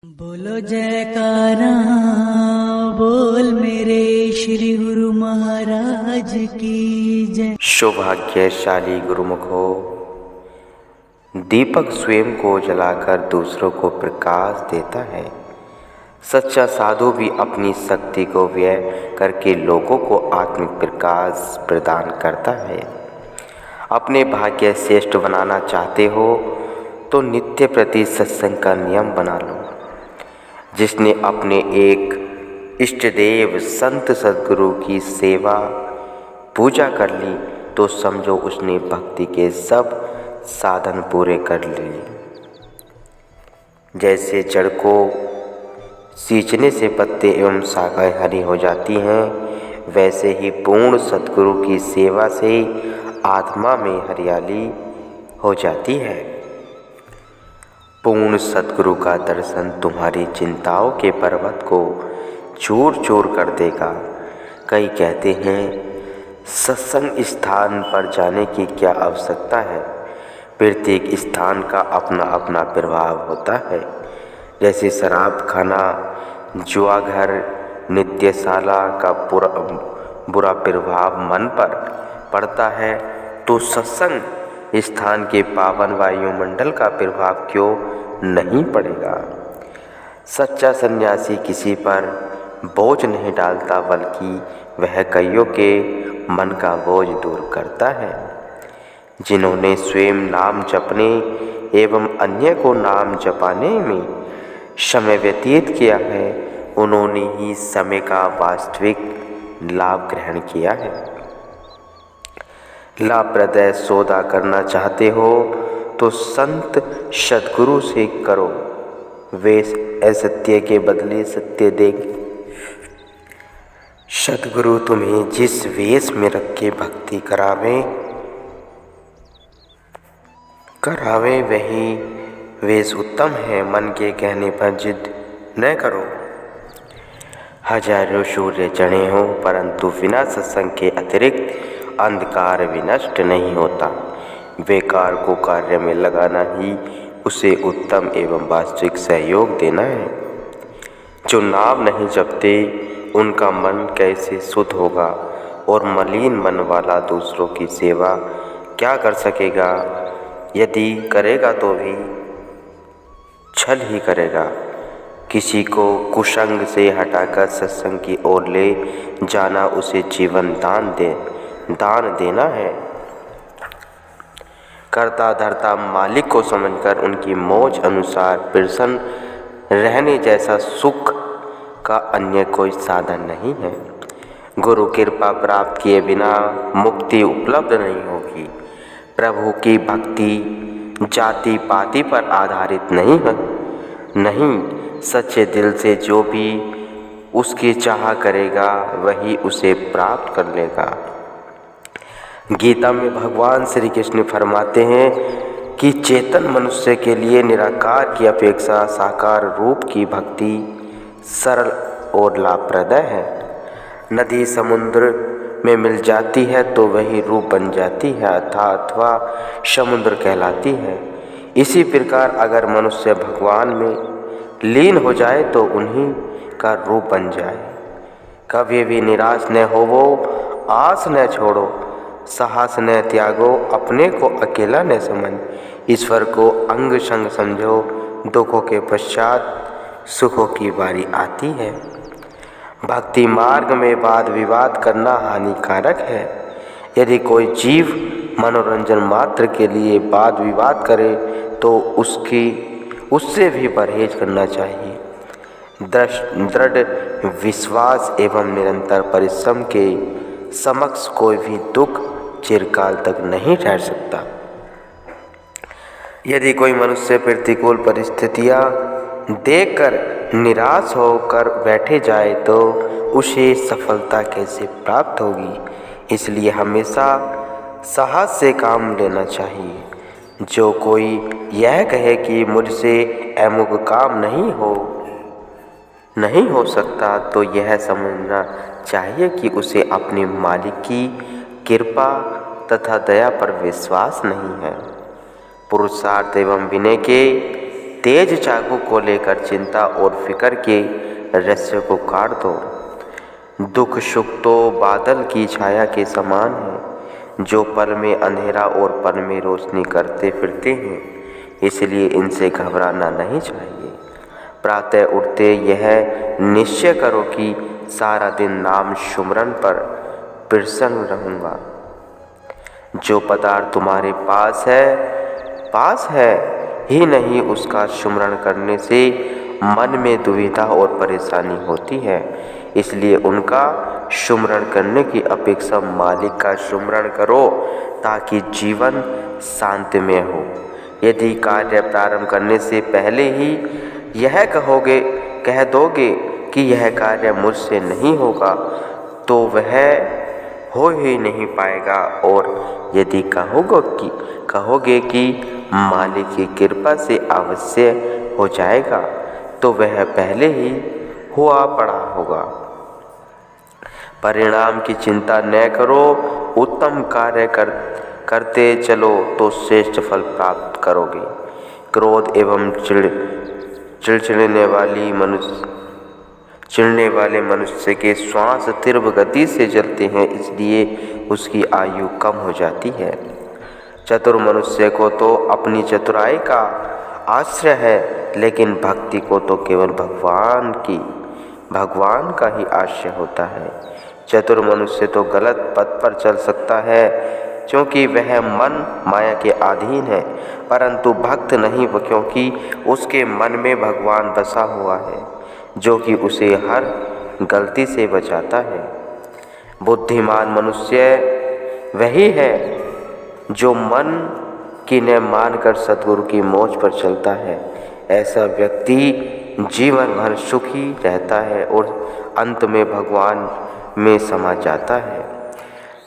बोलो जयकारा बोल मेरे श्री गुरु महाराज की जय। सौभाग्यशाली गुरुमुख हो। दीपक स्वयं को जलाकर दूसरों को प्रकाश देता है। सच्चा साधु भी अपनी शक्ति को व्यय करके लोगों को आत्मिक प्रकाश प्रदान करता है। अपने भाग्य श्रेष्ठ बनाना चाहते हो तो नित्य प्रति सत्संग का नियम बना लो। जिसने अपने एक इष्ट देव संत सद्गुरु की सेवा पूजा कर ली तो समझो उसने भक्ति के सब साधन पूरे कर लिए। जैसे जड़ को सींचने से पत्ते एवं शाखाएं हरी हो जाती हैं, वैसे ही पूर्ण सद्गुरु की सेवा से आत्मा में हरियाली हो जाती है। पूर्ण सद्गुरु का दर्शन तुम्हारी चिंताओं के पर्वत को चूर चूर कर देगा। कई कहते हैं सत्संग स्थान पर जाने की क्या आवश्यकता है, प्रत्येक स्थान का अपना अपना प्रभाव होता है। जैसे शराब खाना, जुआ घर, नित्यशाला का बुरा प्रभाव मन पर पड़ता है, तो सत्संग स्थान के पावन वायुमंडल का प्रभाव क्यों नहीं पड़ेगा। सच्चा सन्यासी किसी पर बोझ नहीं डालता, बल्कि वह कईयों के मन का बोझ दूर करता है। जिन्होंने स्वयं नाम जपने एवं अन्य को नाम जपाने में समय व्यतीत किया है, उन्होंने ही समय का वास्तविक लाभ ग्रहण किया है। लाभप्रद सौदा करना चाहते हो तो संत सद्गुरु से करो, वे असत्य के बदले सत्य देंगे। सद्गुरु तुम्हें जिस वेश में रख के भक्ति करावे वही वेश उत्तम है। मन के कहने पर जिद न करो। हजारों सूर्य चढ़े हो, परंतु बिना सत्संग के अतिरिक्त अंधकार विनष्ट नहीं होता। बेकार को कार्य में लगाना ही उसे उत्तम एवं वास्तविक सहयोग देना है। जो नाम नहीं जपते उनका मन कैसे शुद्ध होगा, और मलिन मन वाला दूसरों की सेवा क्या कर सकेगा। यदि करेगा तो भी छल ही करेगा। किसी को कुसंग से हटाकर सत्संग की ओर ले जाना उसे जीवन दान देना है। करता धरता मालिक को समझकर उनकी मौज अनुसार प्रसन्न रहने जैसा सुख का अन्य कोई साधन नहीं है। गुरु कृपा प्राप्त किए बिना मुक्ति उपलब्ध नहीं होगी। प्रभु की भक्ति जाति पाति पर आधारित नहीं, सच्चे दिल से जो भी उसकी चाह करेगा वही उसे प्राप्त कर लेगा। गीता में भगवान श्री कृष्ण फरमाते हैं कि चेतन मनुष्य के लिए निराकार की अपेक्षा साकार रूप की भक्ति सरल और लाभप्रद है। नदी समुद्र में मिल जाती है तो वही रूप बन जाती है अथवा समुद्र कहलाती है। इसी प्रकार अगर मनुष्य भगवान में लीन हो जाए तो उन्हीं का रूप बन जाए। कभी भी निराश न होवो, आस न छोड़ो, साहस न त्यागो, अपने को अकेला न समझ, ईश्वर को अंग संग समझो। दुखों के पश्चात सुखों की बारी आती है। भक्ति मार्ग में वाद विवाद करना हानिकारक है। यदि कोई जीव मनोरंजन मात्र के लिए वाद विवाद करे तो उससे भी परहेज करना चाहिए। दृढ़ विश्वास एवं निरंतर परिश्रम के समक्ष कोई भी दुख चिरकाल तक नहीं ठहर सकता। यदि कोई मनुष्य प्रतिकूल परिस्थितियां देखकर निराश होकर बैठे जाए तो उसे सफलता कैसे प्राप्त होगी। इसलिए हमेशा साहस से काम लेना चाहिए। जो कोई यह कहे कि मुझसे अमुक काम नहीं हो सकता, तो यह समझना चाहिए कि उसे अपने मालिक की कृपा तथा दया पर विश्वास नहीं है। पुरुषार्थ एवं विनय के तेज चाकू को लेकर चिंता और फिक्र के रस्से को काट दो। दुख सुख तो बादल की छाया के समान है, जो पल में अंधेरा और पल में रोशनी करते फिरते हैं, इसलिए इनसे घबराना नहीं चाहिए। प्रातः उठते यह निश्चय करो कि सारा दिन नाम सुमरन पर प्रसन्न रहूँगा। जो पदार्थ तुम्हारे पास है ही नहीं, उसका सुमरण करने से मन में दुविधा और परेशानी होती है, इसलिए उनका सुमरण करने की अपेक्षा मालिक का सुमरण करो ताकि जीवन शांतिमय हो। यदि कार्य प्रारंभ करने से पहले ही यह कह दोगे कि यह कार्य मुझसे नहीं होगा, तो वह हो ही नहीं पाएगा, और यदि कहोगे कि मालिक की कृपा से अवश्य हो जाएगा, तो वह पहले ही हुआ पड़ा होगा। परिणाम की चिंता न करो, उत्तम कार्य करते चलो तो श्रेष्ठ फल प्राप्त करोगे। क्रोध एवं चिढ़ने वाले मनुष्य के श्वास तीव्र गति से चलते हैं, इसलिए उसकी आयु कम हो जाती है। चतुर मनुष्य को तो अपनी चतुराई का आश्रय है, लेकिन भक्ति को तो केवल भगवान का ही आश्रय होता है। चतुर मनुष्य तो गलत पथ पर चल सकता है, क्योंकि वह मन माया के अधीन है, परंतु भक्त नहीं, क्योंकि उसके मन में भगवान बसा हुआ है, जो कि उसे हर गलती से बचाता है। बुद्धिमान मनुष्य वही है जो मन की न मानकर सद्गुरु की मोच पर चलता है। ऐसा व्यक्ति जीवन भर सुखी रहता है और अंत में भगवान में समा जाता है।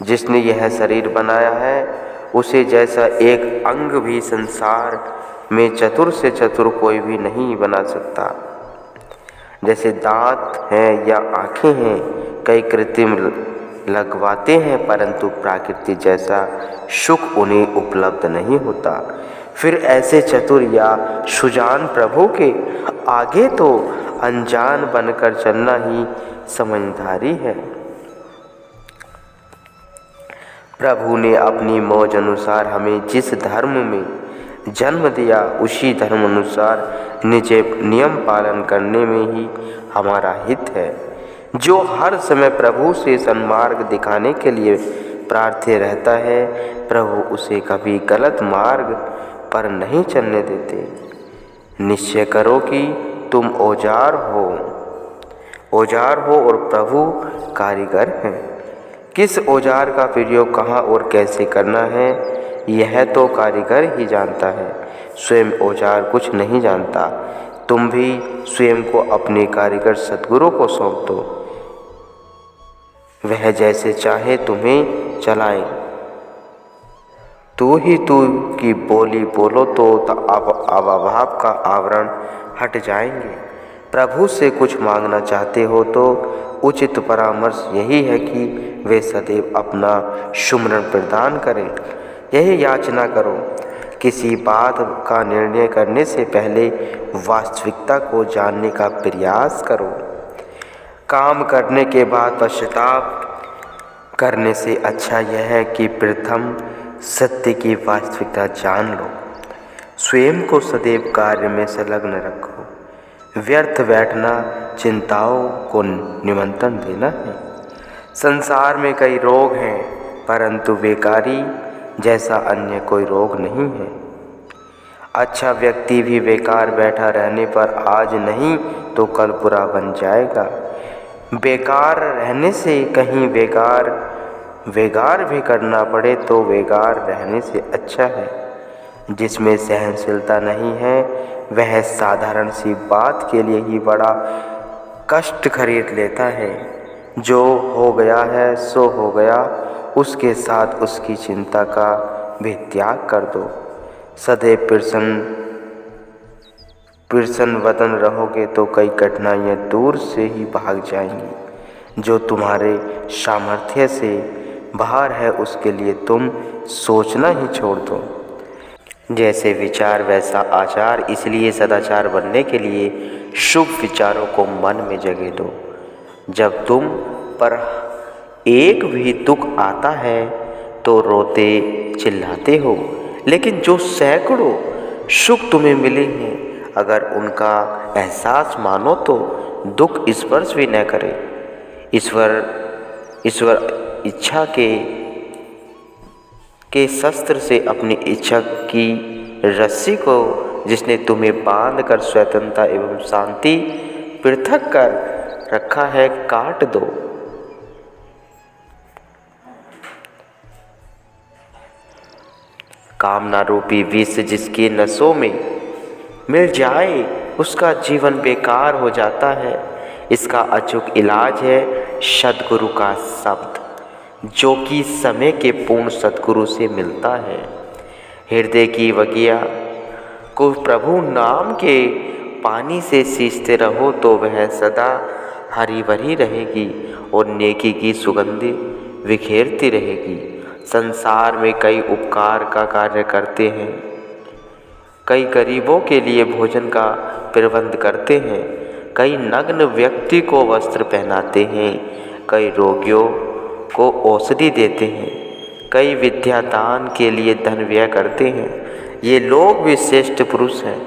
जिसने यह शरीर बनाया है, उसे जैसा एक अंग भी संसार में चतुर से चतुर कोई भी नहीं बना सकता। जैसे दांत हैं या आँखें हैं, कई कृत्रिम लगवाते हैं, परंतु प्रकृति जैसा सुख उन्हें उपलब्ध नहीं होता। फिर ऐसे चतुर या सुजान प्रभु के आगे तो अनजान बनकर चलना ही समझदारी है। प्रभु ने अपनी मौज अनुसार हमें जिस धर्म में जन्म दिया, उसी धर्म अनुसार नियम पालन करने में ही हमारा हित है। जो हर समय प्रभु से सन्मार्ग दिखाने के लिए प्रार्थी रहता है, प्रभु उसे कभी गलत मार्ग पर नहीं चलने देते। निश्चय करो कि तुम औजार हो और प्रभु कारीगर हैं। किस औजार का प्रयोग कहाँ और कैसे करना है, यह तो कारीगर ही जानता है, स्वयं औजार कुछ नहीं जानता। तुम भी स्वयं को अपने कारीगर सद्गुरु को सौंप दो, वह जैसे चाहे तुम्हें चलाएं। तू की बोली बोलो तो अभाव का आवरण हट जाएंगे। प्रभु से कुछ मांगना चाहते हो तो उचित परामर्श यही है कि वे सदैव अपना सुमरण प्रदान करें। यही याचना करो। किसी बात का निर्णय करने से पहले वास्तविकता को जानने का प्रयास करो। काम करने के बाद पश्चाताप करने से अच्छा यह है कि प्रथम सत्य की वास्तविकता जान लो। स्वयं को सदैव कार्य में संलग्न रखो। व्यर्थ बैठना चिंताओं को निमंत्रण देना है। संसार में कई रोग हैं, परंतु बेकारी जैसा अन्य कोई रोग नहीं है। अच्छा व्यक्ति भी बेकार बैठा रहने पर आज नहीं तो कल बुरा बन जाएगा। बेकार रहने से कहीं वेगार भी करना पड़े तो वेगार रहने से अच्छा है। जिसमें सहनशीलता नहीं है वह साधारण सी बात के लिए ही बड़ा कष्ट खरीद लेता है। जो हो गया है सो हो गया, उसके साथ उसकी चिंता का भी त्याग कर दो। सदैव प्रसन्न वदन रहोगे तो कई कठिनाइयाँ दूर से ही भाग जाएंगी। जो तुम्हारे सामर्थ्य से बाहर है उसके लिए तुम सोचना ही छोड़ दो। जैसे विचार वैसा आचार, इसलिए सदाचार बनने के लिए शुभ विचारों को मन में जगह दो। जब तुम पर एक भी दुख आता है तो रोते चिल्लाते हो, लेकिन जो सैकड़ों सुख तुम्हें मिले हैं, अगर उनका एहसास मानो तो दुख स्पर्श भी न करे। ईश्वर इच्छा के शस्त्र से अपनी इच्छा की रस्सी को जिसने तुम्हें बांध कर स्वतंत्रता एवं शांति पृथक कर रखा है, काट दो। कामना रूपी विष जिसके नसों में मिल जाए, उसका जीवन बेकार हो जाता है। इसका अचूक इलाज है सद्गुरु का शब्द, जो कि समय के पूर्ण सद्गुरु से मिलता है। हृदय की बगिया को प्रभु नाम के पानी से सींचते रहो तो वह सदा हरी भरी रहेगी और नेकी की सुगंधि बिखेरती रहेगी। संसार में कई उपकार का कार्य करते हैं, कई गरीबों के लिए भोजन का प्रबंध करते हैं, कई नग्न व्यक्ति को वस्त्र पहनाते हैं, कई रोगियों को औषधि देते हैं, कई विद्यादान के लिए धन व्यय करते हैं। ये लोग भी श्रेष्ठ पुरुष हैं,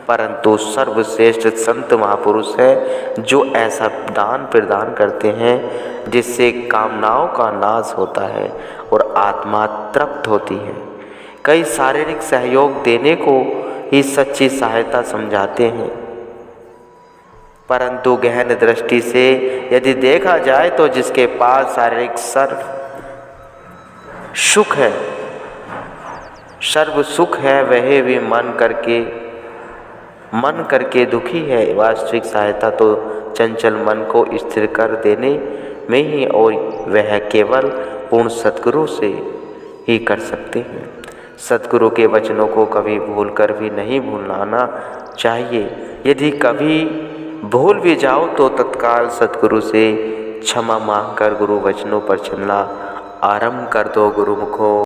परंतु सर्वश्रेष्ठ संत महापुरुष है जो ऐसा दान प्रदान करते हैं जिससे कामनाओं का नाश होता है और आत्मा तृप्त होती है। कई शारीरिक सहयोग देने को ही सच्ची सहायता समझाते हैं, परंतु गहन दृष्टि से यदि देखा जाए तो जिसके पास शारीरिक सर्व सुख है वह भी मन करके दुखी है। वास्तविक सहायता तो चंचल मन को स्थिर कर देने में ही और वह केवल पूर्ण सद्गुरु से ही कर सकते हैं। सद्गुरु के वचनों को कभी भूलकर भी नहीं भूलना चाहिए। यदि कभी भूल भी जाओ तो तत्काल सद्गुरु से क्षमा मांगकर गुरु वचनों पर चलना आरंभ कर दो। गुरुमुखो